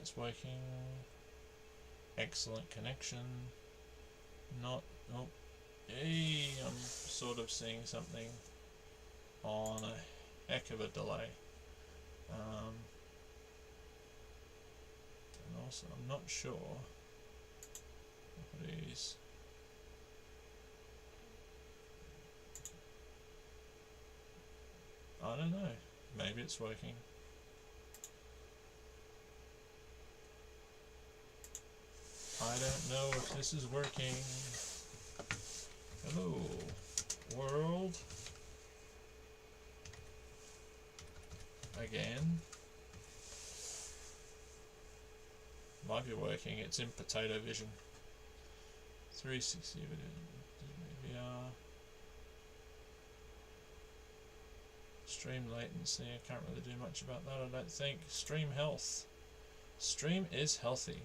Light's working. Excellent connection. Not. Oh. Hey, I'm sort of seeing something on a heck of a delay. And also, I'm not sure what it is. I don't know. Maybe it's working. I don't know if this is working. Hello, world. Again. Might be working. It's in potato vision. 360 video. Stream latency. I can't really do much about that, I don't think. Stream health. Stream is healthy.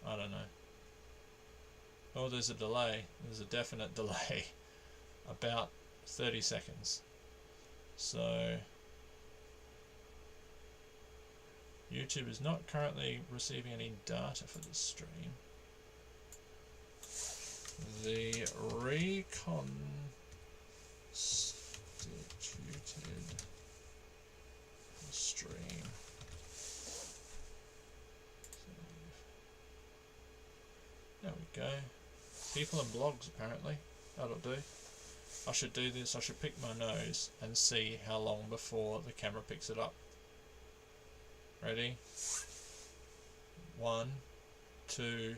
I don't know. Oh, there's a delay. There's a definite delay. About 30 seconds. So YouTube is not currently receiving any data for this stream. The reconstituted stream. There we go. People and blogs apparently. That'll do. I should do this. I should pick my nose and see how long before the camera picks it up. Ready? 1, 2,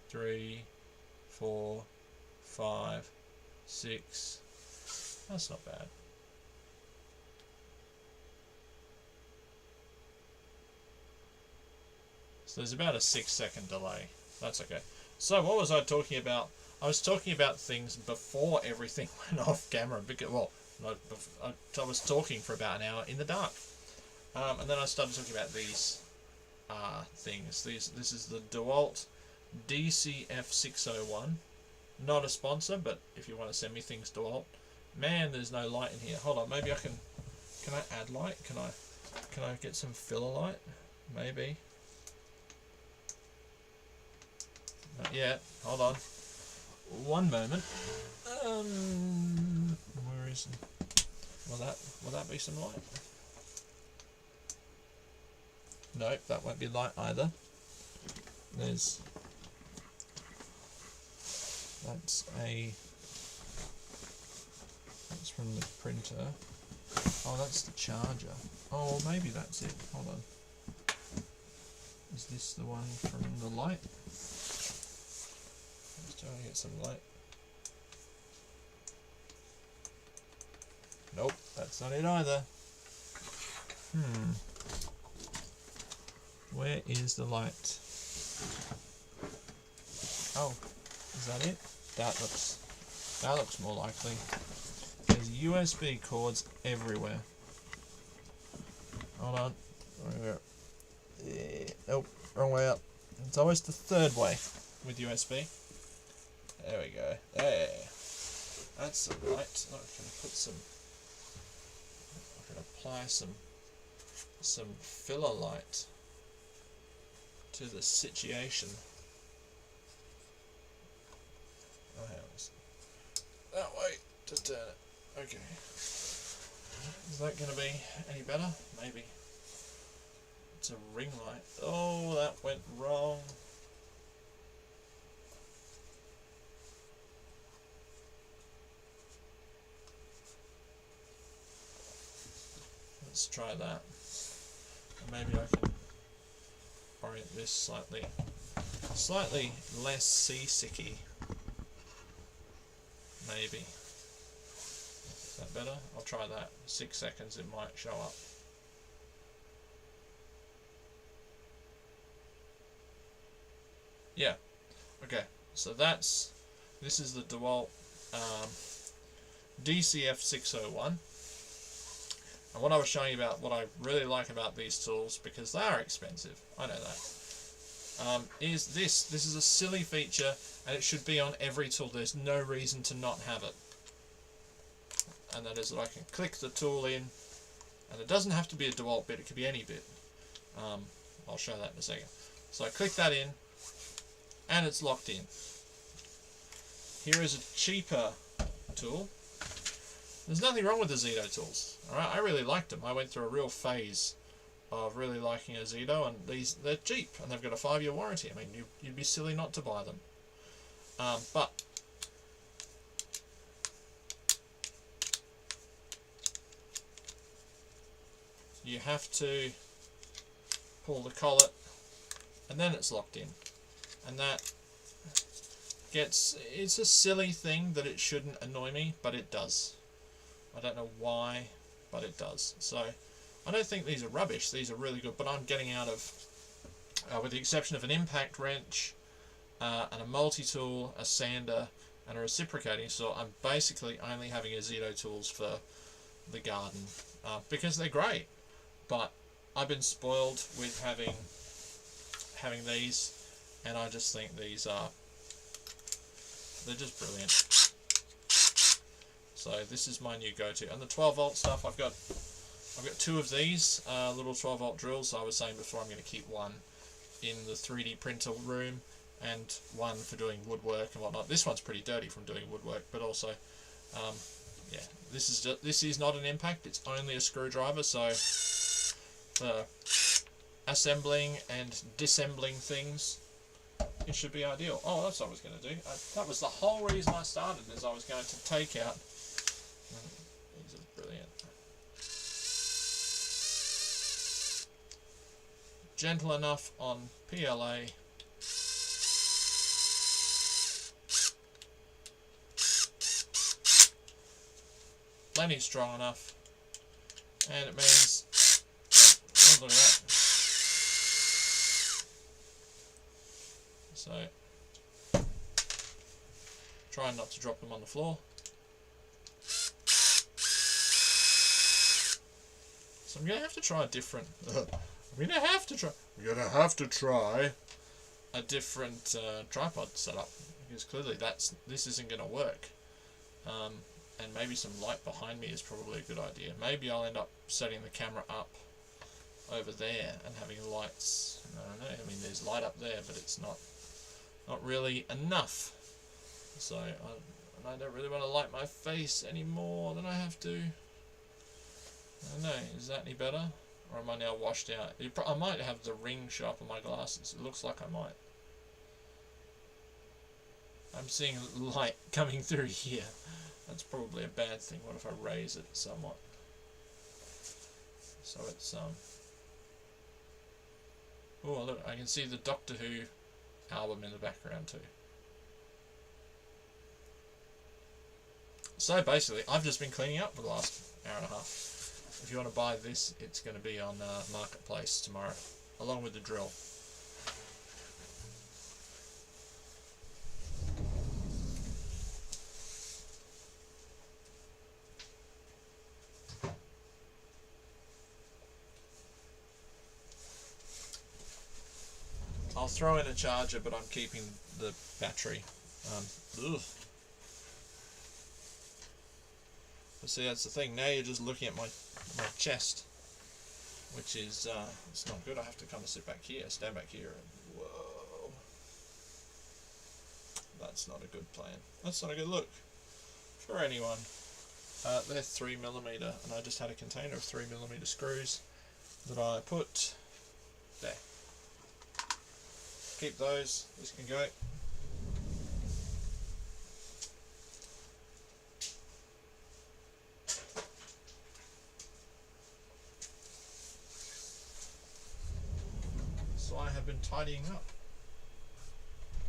3, 4, 5, 6. That's not bad. So there's about a 6-second delay. That's okay. So what was I talking about? I was talking about things before everything went off camera. Because, well, I was talking for about an hour in the dark. And then I started talking about these things. This is the DeWalt DCF601. Not a sponsor, but if you want to send me things, DeWalt. Man, there's no light in here. Hold on, maybe I can I add light? Can I get some filler light? Maybe. Not yet. Hold on. One moment. Where is it? Will that be some light? Nope, that won't be light either. That's from the printer. Oh, that's the charger. Oh, maybe that's it. Hold on. Is this the one from the light? Let's try and get some light. Nope, that's not it either. Where is the light? Oh, is that it? That looks more likely. There's USB cords everywhere. Hold on. Nope, wrong way up. It's always the third way with USB. There we go. There. That's some light. I can apply some filler light to the situation. Oh, hang on. That way to turn it. Okay. Is that going to be any better? Maybe. It's a ring light. Oh, that went wrong. Let's try that. And maybe I can orient this slightly less seasicky. Maybe. Is that better? I'll try that. 6 seconds it might show up. Yeah. Okay. So this is the DeWalt DCF601. And what I was showing you about, what I really like about these tools, because they are expensive, I know that. is this. This is a silly feature, and it should be on every tool. There's no reason to not have it. And that is that I can click the tool in, and it doesn't have to be a DeWalt bit, it could be any bit. I'll show that in a second. So I click that in, and it's locked in. Here is a cheaper tool. There's nothing wrong with the Zito tools. Alright, I really liked them. I went through a real phase of really liking a Zito, and they're cheap, and they've got a 5-year warranty. I mean, you'd be silly not to buy them. But you have to pull the collet, and then it's locked in. And that it's a silly thing that it shouldn't annoy me, but it does. I don't know why, but it does. So I don't think these are rubbish. These are really good, but I'm getting out of, with the exception of an impact wrench, and a multi-tool, a sander, and a reciprocating saw, I'm basically only having a Zito tools for the garden, because they're great. But I've been spoiled with having these, and I just think they're just brilliant. So this is my new go-to. And the 12-volt stuff, I've got 2 of these little 12-volt drills. I was saying before, I'm going to keep one in the 3D printer room and one for doing woodwork and whatnot. This one's pretty dirty from doing woodwork, but also, yeah, this is not an impact. It's only a screwdriver, so for assembling and disassembling things, it should be ideal. Oh, that's what I was going to do. That was the whole reason I started, is I was going to take out. These are brilliant. Gentle enough on PLA. Plenty strong enough. And it means, oh, look at that. So, try not to drop them on the floor. So I'm going to have to try a different, I'm going to have to try a different tripod setup, because clearly this isn't going to work. And maybe some light behind me is probably a good idea. Maybe I'll end up setting the camera up over there and having lights. I don't know, I mean, there's light up there, but it's not really enough. So I don't really want to light my face any more than I have to. I don't know, is that any better? Or am I now washed out? I might have the ring show up on my glasses. It looks like I might. I'm seeing light coming through here. That's probably a bad thing. What if I raise it somewhat? So it's oh, look, I can see the Doctor Who album in the background too. So basically, I've just been cleaning up for the last hour and a half. If you want to buy this, it's going to be on Marketplace tomorrow, along with the drill. I'll throw in a charger, but I'm keeping the battery. But see, that's the thing. Now you're just looking at my chest, which is it's not good. I have to kind of sit back here, stand back here, and whoa. That's not a good plan. That's not a good look for anyone. They're 3mm, and I just had a container of 3mm screws that I put there. Keep those. This can go. So I have been tidying up.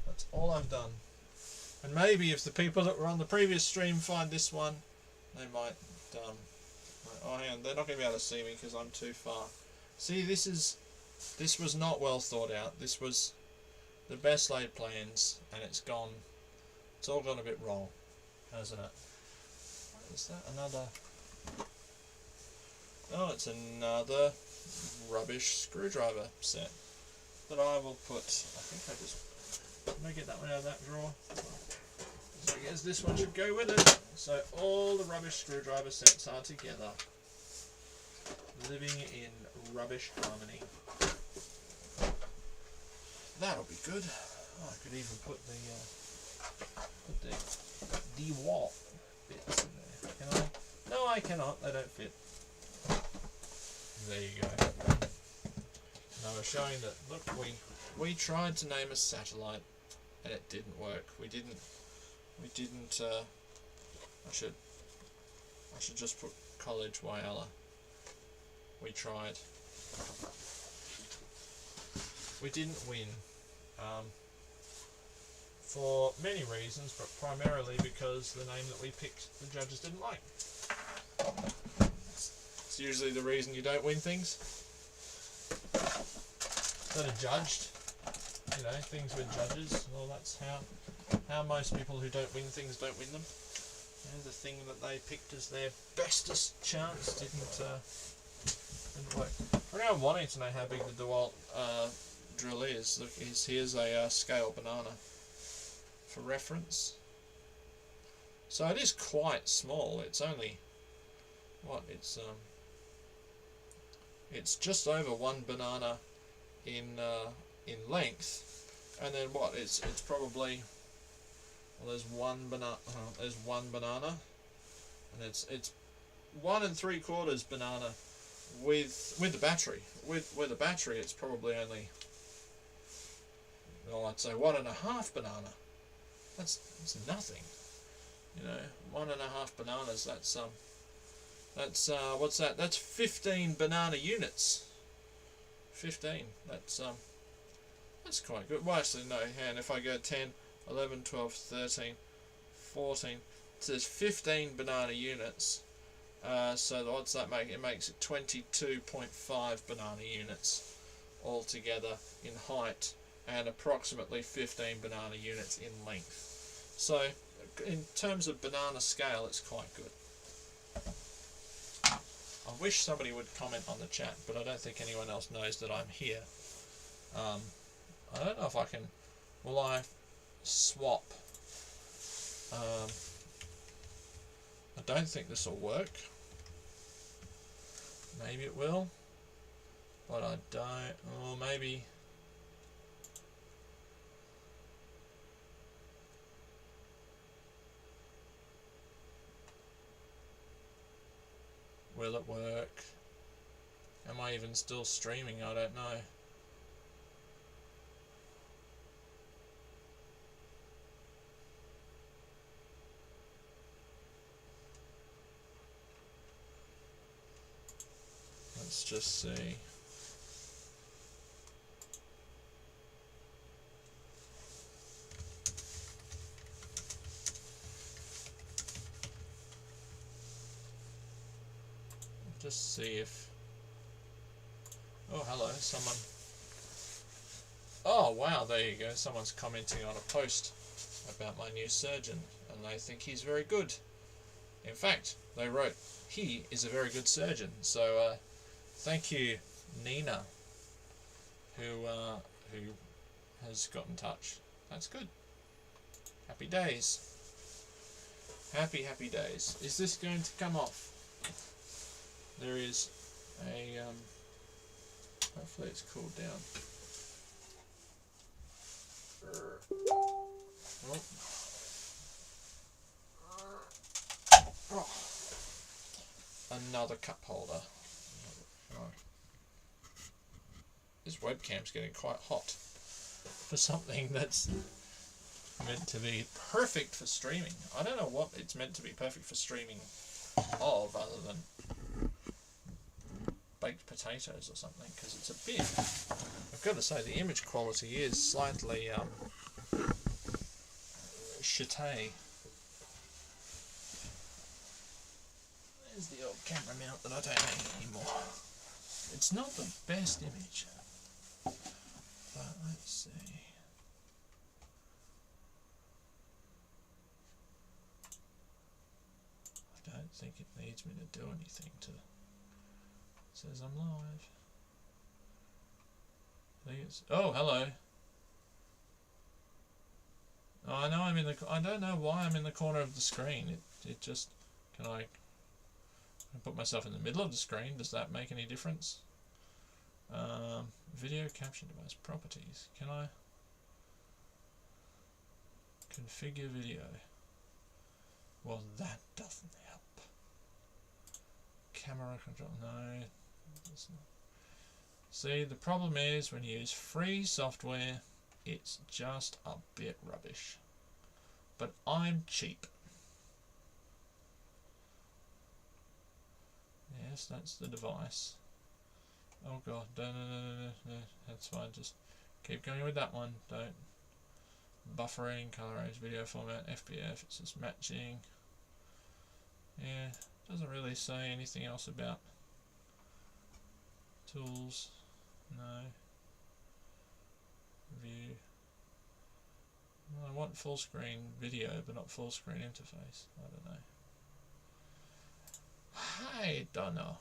That's all I've done. And maybe if the people that were on the previous stream find this one, they might, oh hang on, they're not going to be able to see me because I'm too far. See, this was not well thought out. This was the best laid plans, and it's all gone a bit wrong, hasn't it? Is that another? Oh, it's another rubbish screwdriver set. that I will put. I think I just. Can I get that one out of that drawer? So I guess this one should go with it. So all the rubbish screwdriver sets are together, living in rubbish harmony. That'll be good. Oh, I could even put the DeWalt bits in there. Can I? No, I cannot. They don't fit. There you go. And I was showing that. Look, we tried to name a satellite, and it didn't work. We didn't. I should just put College Wyalla. We tried. We didn't win. For many reasons, but primarily because the name that we picked the judges didn't like. It's usually the reason you don't win things that are judged. You know, things with judges. Well, that's how most people who don't win things don't win them. You know, the thing that they picked as their bestest chance didn't work. For anyone wanting to know how big the DeWalt drill is, look, here's a scale banana for reference. So it is quite small. It's only what? It's just over one banana in length, and then what? It's probably, well, there's one banana, and it's 1 3/4 banana with the battery. With the battery, it's probably only, well, I'd say 1.5 banana. That's nothing. You know, 1.5 bananas. That's what's that? That's 15 banana units. 15. That's quite good. Well, actually, no. And if I go 10, 11, 12, 13, 14, so there's 15 banana units. So what's that make? It makes it 22.5 banana units altogether in height, and approximately 15 banana units in length. So, in terms of banana scale, it's quite good. I wish somebody would comment on the chat, but I don't think anyone else knows that I'm here. I don't know if I can. Will I swap? I don't think this will work. Maybe it will, but I don't. Or maybe. Will it work? Am I even still streaming? I don't know. Let's just see. Just see if. Oh, hello, someone. Oh, wow, there you go. Someone's commenting on a post about my new surgeon, and they think he's very good. In fact, they wrote, he is a very good surgeon. So, thank you, Nina, who has got in touch. That's good. Happy days. Happy days. Is this going to come off? There is a, hopefully it's cooled down. Oh. Another cup holder. This webcam's getting quite hot for something that's meant to be perfect for streaming. I don't know what it's meant to be perfect for streaming of, other than baked potatoes or something, because it's a bit, I've got to say, the image quality is slightly châtain. There's the old camera mount that I don't need anymore. It's not the best image, but let's see. I don't think it needs me to do anything to. It says I'm live. is. Oh, hello. Oh, I know I'm in the. I don't know why I'm in the corner of the screen. It just. Can I put myself in the middle of the screen? Does that make any difference? Video capture device properties. Can I configure video? Well, that doesn't help. Camera control. No, it's not. See, the problem is when you use free software, it's just a bit rubbish. But I'm cheap. Yes, that's the device. Oh god, no, that's fine, just keep going with that one. Don't. Buffering, color range, video format, FBF, it's just matching. Yeah, doesn't really say anything else about tools. No. View. Well, I want full screen video, but not full screen interface. I don't know. I don't know.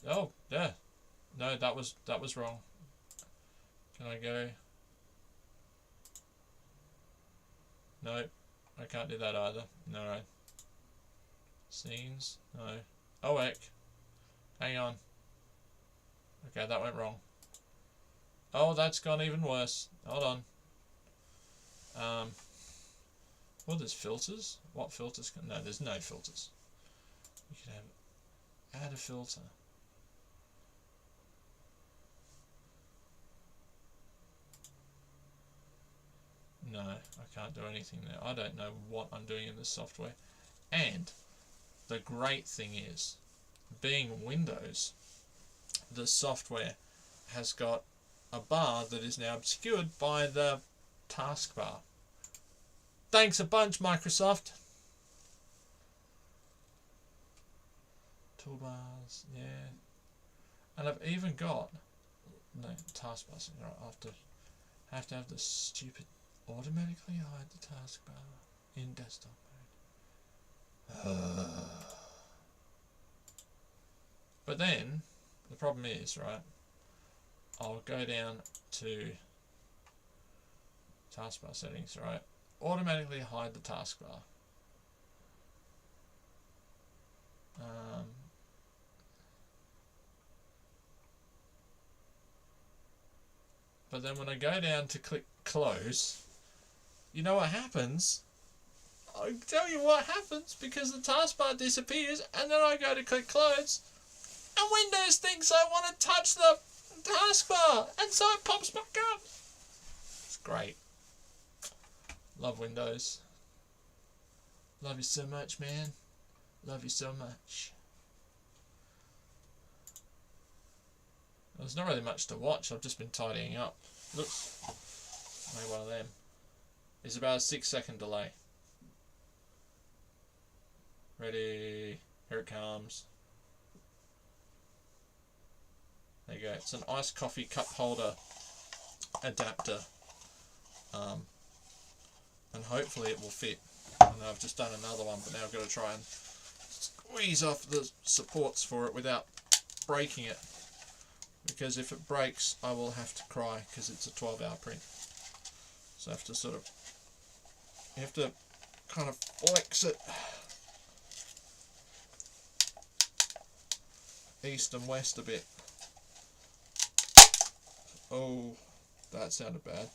Oh, yeah. No, that was wrong. Can I go? No, I can't do that either. No, right. Scenes? No. Oh, heck. Hang on. Okay, that went wrong. Oh, that's gone even worse. Hold on. Well, there's filters. What filters can... No, there's no filters. You can have... Add a filter. No, I can't do anything there. I don't know what I'm doing in this software. And the great thing is, being Windows, the software has got a bar that is now obscured by the taskbar. Thanks a bunch, Microsoft. Toolbars, yeah. And I've even got no taskbars. Right, I have to have the stupid automatically hide the taskbar in desktop mode. But then the problem is, right, I'll go down to taskbar settings, right, automatically hide the taskbar. But then when I go down to click close, you know what happens? I'll tell you what happens, because the taskbar disappears and then I go to click close and Windows thinks I want to touch the taskbar and so it pops back up. It's great. Love Windows. Love you so much, man. Love you so much. There's not really much to watch. I've just been tidying up. Looks like one of them. It's about a 6-second delay. Ready? Here it comes. There you go. It's an iced coffee cup holder adapter. And hopefully it will fit. I know I've just done another one, but now I've got to try and squeeze off the supports for it without breaking it. Because if it breaks, I will have to cry, because it's a 12-hour print. So I have to sort of, you have to kind of flex it east and west a bit. Oh, that sounded bad.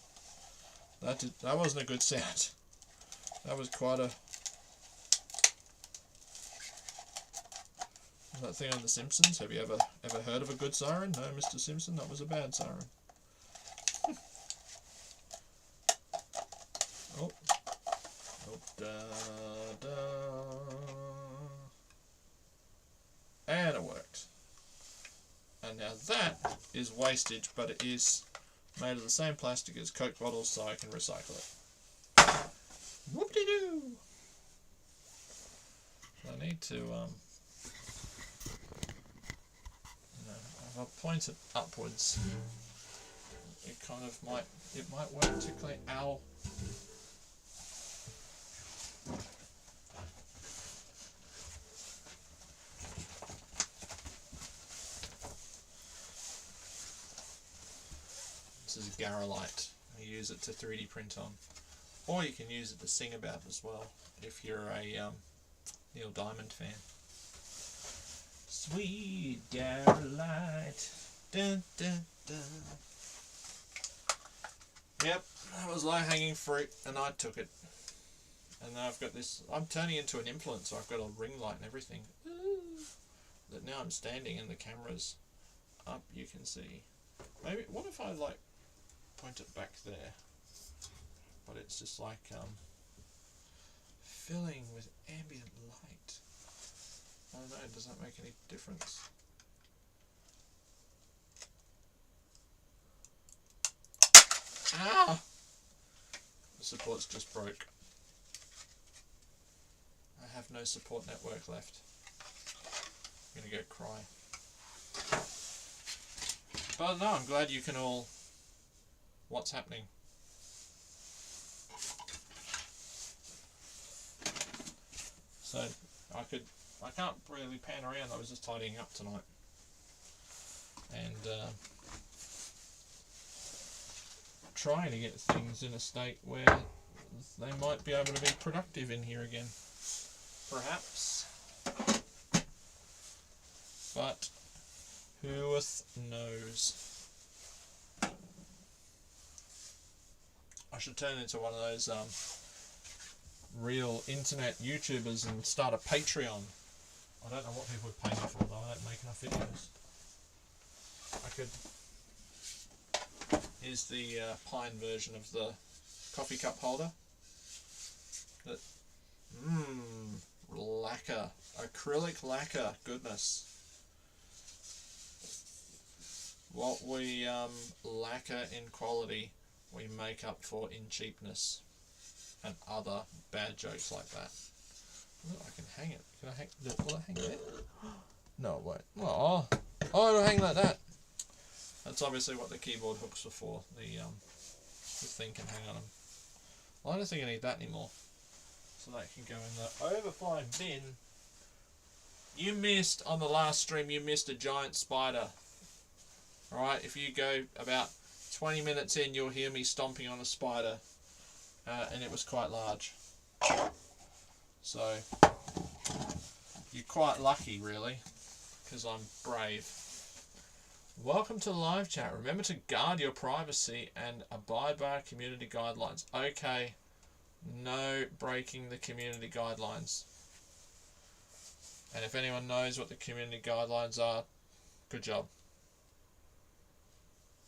That wasn't a good sound. That was quite a... That thing on The Simpsons. Have you ever heard of a good siren? No, Mr. Simpson, that was a bad siren. Oh. Oh, da, da. And it worked. And now that is wastage, but it is made of the same plastic as Coke bottles, so I can recycle it. Whoop-de-doo! I need to, if I point it upwards, it kind of might work to clean. Ow. is Garolite. You use it to 3D print on. Or you can use it to sing about as well, if you're a Neil Diamond fan. Sweet Garolite. Dun, dun, dun. Yep, that was low-hanging fruit, and I took it. And now I've got this, I'm turning into an influencer. I've got a ring light and everything. That now I'm standing and the camera's up, you can see. Maybe, what if I like point it back there? But it's just like filling with ambient light. I don't know, does that make any difference? Ah! The support's just broke. I have no support network left. I'm gonna go cry. But no, I'm glad you can all... What's happening? So, I can't really pan around, I was just tidying up tonight. And trying to get things in a state where they might be able to be productive in here again. Perhaps. But who knows? I should turn into one of those real internet YouTubers and start a Patreon. I don't know what people would pay me for though, I don't make enough videos. I could... Here's the pine version of the coffee cup holder. That, lacquer. Acrylic lacquer, goodness. What we lacquer in quality, we make up for in cheapness. And other bad jokes like that. Look, I can hang it. Can I hang? Will it hang there? No, it won't. Oh, it'll hang like that. That's obviously what the keyboard hooks are for. The thing can hang on them. Well, I don't think I need that anymore. So that can go in the overflowing bin. You missed, on the last stream, you missed a giant spider. Alright, if you go about 20 minutes in, you'll hear me stomping on a spider. And it was quite large. So, you're quite lucky, really, because I'm brave. Welcome to the live chat. Remember to guard your privacy and abide by our community guidelines. Okay, no breaking the community guidelines. And if anyone knows what the community guidelines are, good job.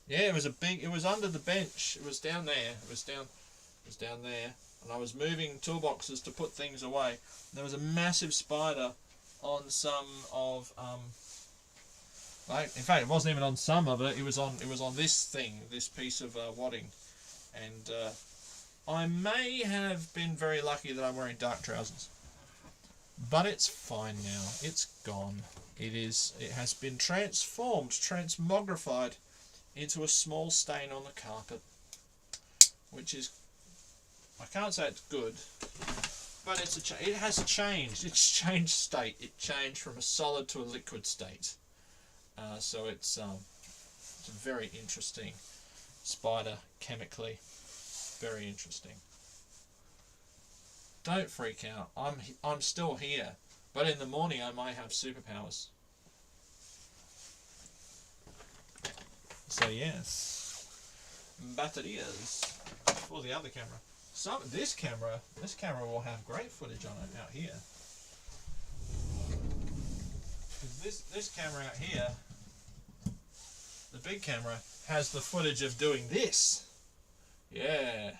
Yeah, it was under the bench. It was down there. It was down there. And I was moving toolboxes to put things away. There was a massive spider on some of in fact, it wasn't even on some of it. It was on this thing, this piece of wadding, and I may have been very lucky that I'm wearing dark trousers, but it's fine now. It's gone. It has been transmogrified into a small stain on the carpet, which is, I can't say it's good, but it has changed. It's changed state. It changed from a solid to a liquid state. So it's a very interesting spider chemically. Very interesting. Don't freak out. I'm still here, but in the morning I might have superpowers. So yes, batteries for the other camera. This camera will have great footage on it out here. This camera out here, the big camera, has the footage of doing this. Yeah.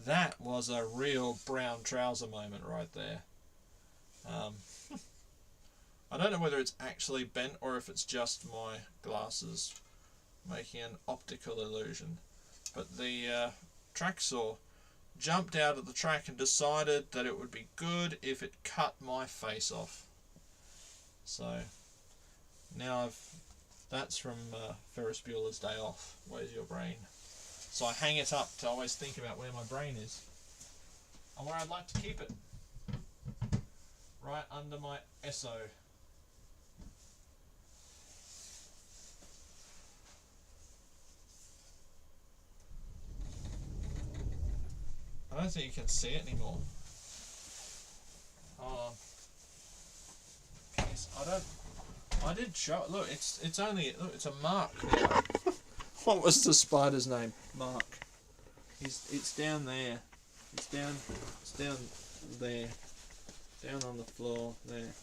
That was a real brown trouser moment right there. I don't know whether it's actually bent or if it's just my glasses making an optical illusion. But the track saw jumped out of the track and decided that it would be good if it cut my face off. So now that's from Ferris Bueller's Day Off. Where's your brain? So I hang it up to always think about where my brain is and where I'd like to keep it. Right under my SO. don't think you can see it anymore. Oh. Yes, I did show it. Look, it's only, look, it's a mark there. What was the spider's name? Mark. It's down there. It's down there. Down on the floor there.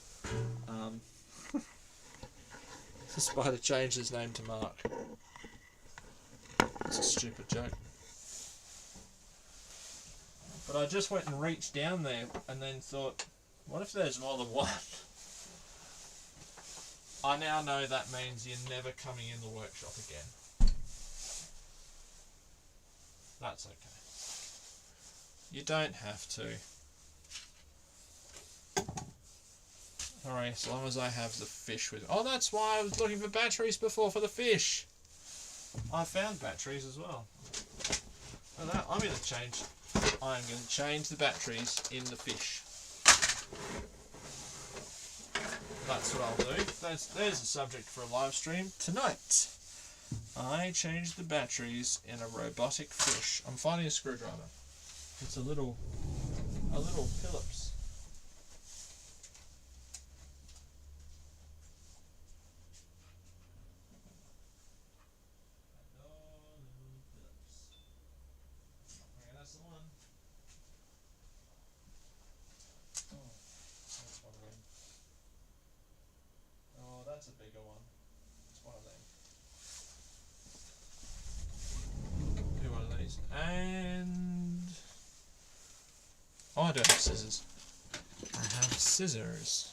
The spider changed his name to Mark. It's a stupid joke. But I just went and reached down there and then thought, what if there's more than one? I now know that means you're never coming in the workshop again. That's okay. You don't have to. Alright, as long as I have the fish with me. Oh, that's why I was looking for batteries before for the fish. I found batteries as well. And that, I'm going to change the batteries in the fish. That's what I'll do. There's a subject for a live stream tonight. I changed the batteries in a robotic fish. I'm finding a screwdriver. It's a little Phillips. Okay, that's the one. Oh, that's one of them. Oh, that's a bigger one. It's one of them. Do one of these. And oh, I don't have scissors. I have scissors.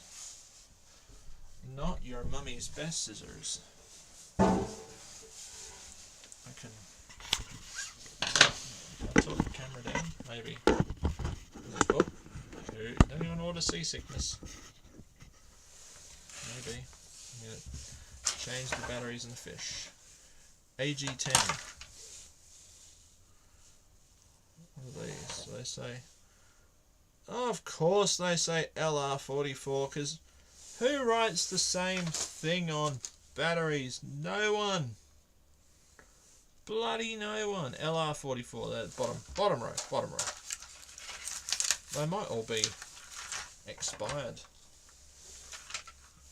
Not your mummy's best scissors. I can tilt the camera down, maybe. Oh, anyone order seasickness? Maybe. I'm going to change the batteries in the fish. AG10. What are these? Do they say? Oh, of course they say LR44, because who writes the same thing on batteries? No one. Bloody no one. LR44, that bottom row. They might all be expired.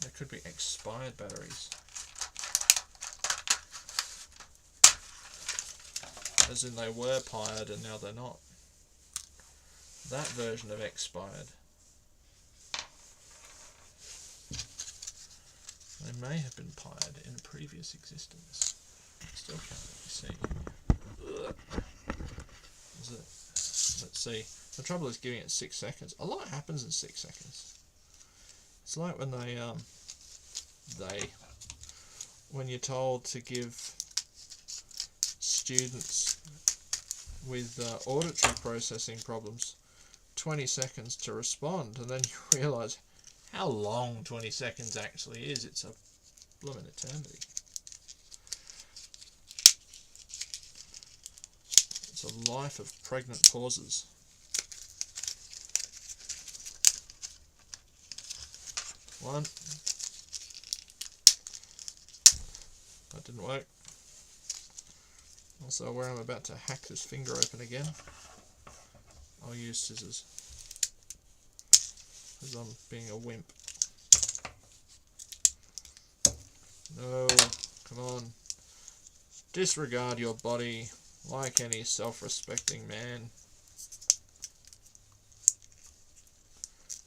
They could be expired batteries. As in they were pired and now they're not. That version of expired. They may have been pired in a previous existence. Still can't really see. Let's see. The trouble is giving it 6 seconds. A lot happens in 6 seconds. It's like when when you're told to give students with auditory processing problems 20 seconds to respond, and then you realise how long 20 seconds actually is. It's a blooming eternity. It's a life of pregnant pauses. One. That didn't work. Also, where I'm about to hack this finger open again, I'll use scissors. Because I'm being a wimp. No, come on. Disregard your body like any self-respecting man.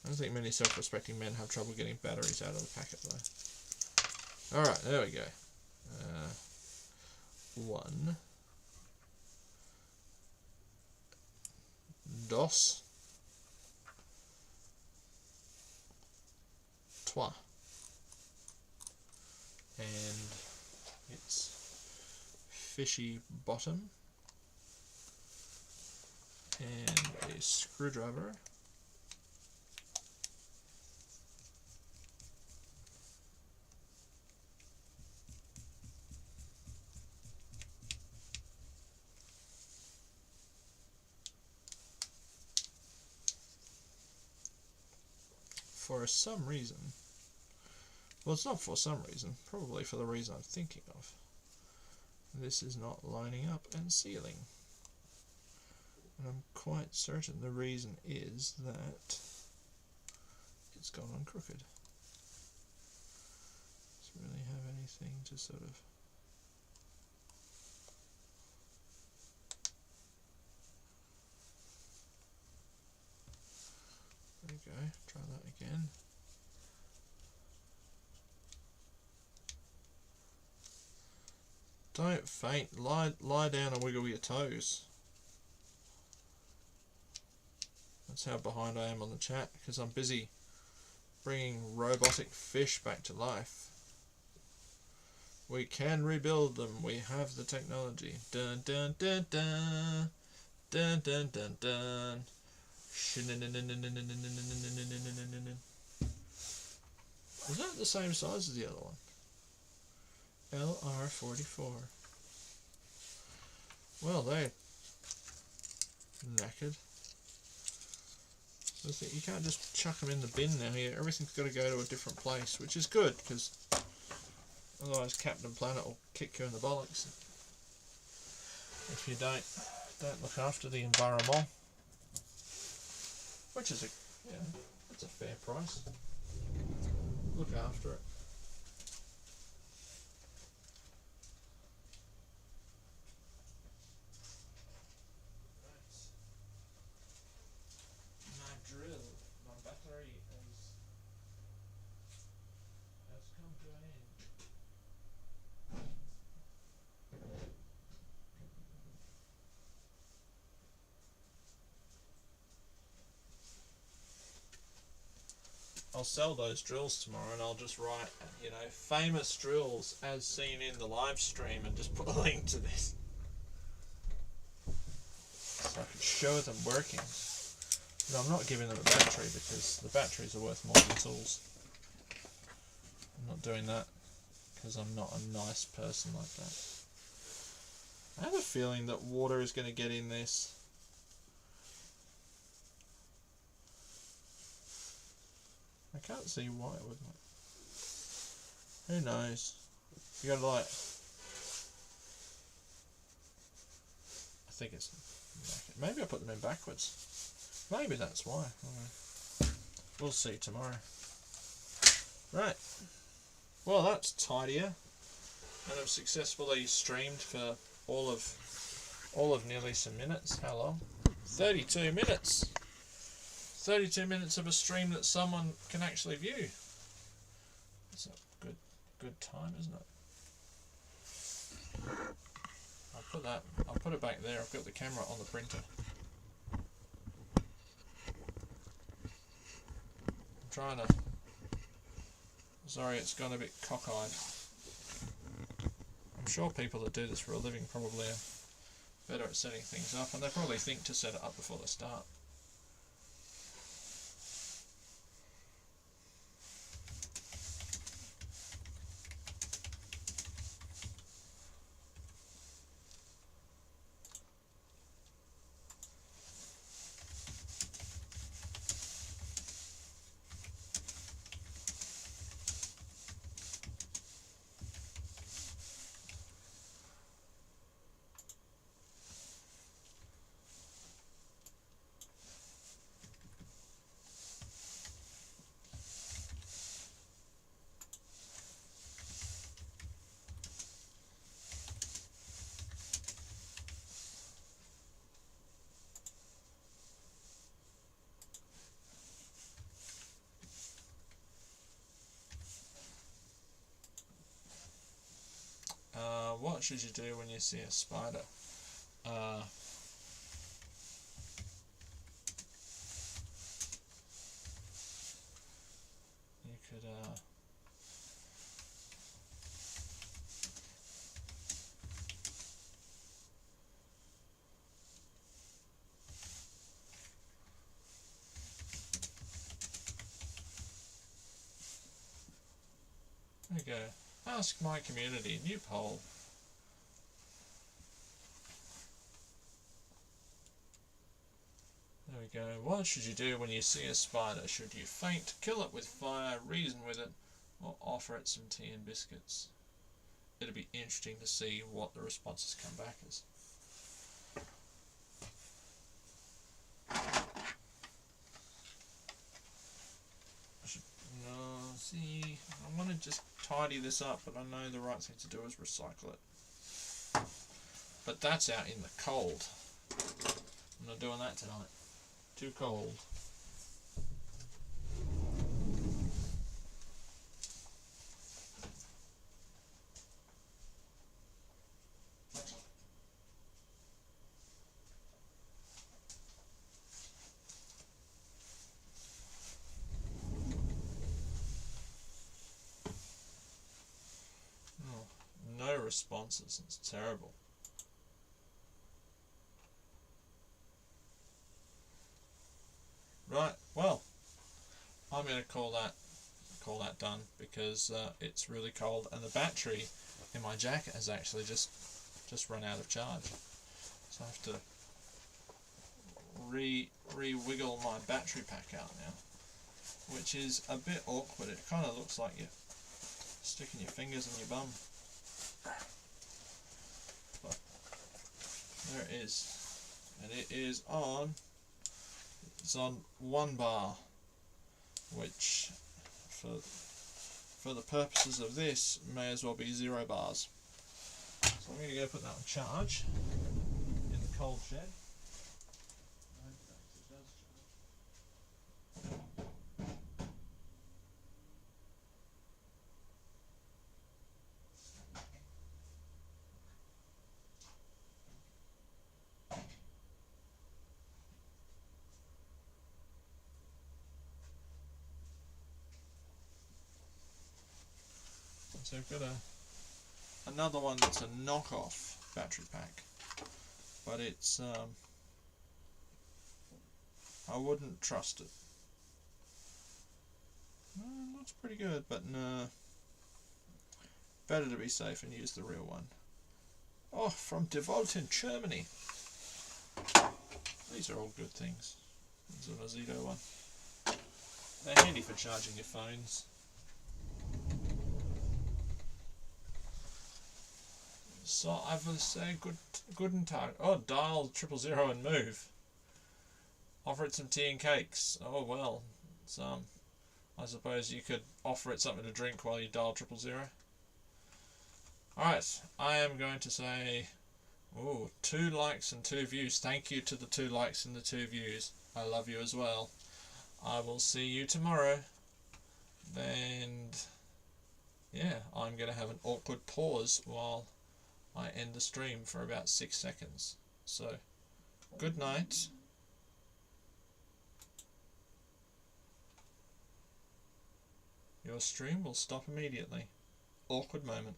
I don't think many self-respecting men have trouble getting batteries out of the packet though. Alright, there we go. One. Dos. Trois. And it's fishy bottom. And a screwdriver. For some reason, well, it's not for some reason, probably for the reason I'm thinking of. This is not lining up and sealing. And I'm quite certain the reason is that it's gone on crooked. Doesn't really have anything to sort of... There you go, try that again. Don't faint, lie down and wiggle your toes. That's how behind I am on the chat, because I'm busy bringing robotic fish back to life. We can rebuild them, we have the technology. Dun dun dun dun, dun dun dun dun. Is that the same size as the other one? LR44. Well, they're knackered. You can't just chuck them in the bin now. Here, everything's got to go to a different place, which is good, because otherwise Captain Planet will kick you in the bollocks if you don't look after the environment. Which is that's a fair price. Look after it. I'll sell those drills tomorrow, and I'll just write, famous drills as seen in the live stream, and just put a link to this, so I can show them working. But I'm not giving them a battery, because the batteries are worth more than tools. I'm not doing that because I'm not a nice person like that. I have a feeling that water is going to get in this. I can't see why it wouldn't. Who knows? You gotta I think it's... Maybe I put them in backwards. Maybe that's why. We'll see tomorrow. Right. Well, that's tidier. And I've successfully streamed for all of nearly some minutes. How long? 32 minutes. 32 minutes of a stream that someone can actually view. That's a good time, isn't it? I'll put it back there. I've got the camera on the printer. I'm trying to... Sorry, it's gone a bit cockeyed. I'm sure people that do this for a living probably are better at setting things up, and they probably think to set it up before they start. What should you do when you see a spider? You could there you go. Ask my community, new poll. There we go. What should you do when you see a spider? Should you faint, kill it with fire, reason with it, or offer it some tea and biscuits? It'll be interesting to see what the responses come back as. see, I want to just tidy this up, but I know the right thing to do is recycle it. But that's out in the cold. I'm not doing that tonight. Too cold. Oh, no responses. It's terrible. Right, well, I'm going to call that done because it's really cold and the battery in my jacket has actually just run out of charge. So I have to re-wiggle my battery pack out now, which is a bit awkward. It kind of looks like you're sticking your fingers in your bum. But there it is, and it's on 1 bar, which for the purposes of this may as well be 0 bars. So I'm going to go put that on charge in the cold shed. So I've got another one that's a knockoff battery pack, but it's I wouldn't trust it. Looks pretty good, but no, better to be safe and use the real one. Oh, from DeWalt in Germany. These are all good things. There's an Azito one. They're handy for charging your phones. So I will say guten Tag. Oh, dial 000 and move. Offer it some tea and cakes. Oh well, I suppose you could offer it something to drink while you dial 000. Alright, I am going to say, 2 likes and 2 views. Thank you to the 2 likes and the 2 views. I love you as well. I will see you tomorrow. And yeah, I'm going to have an awkward pause while I end the stream for about 6 seconds. So, good night. Your stream will stop immediately. Awkward moment.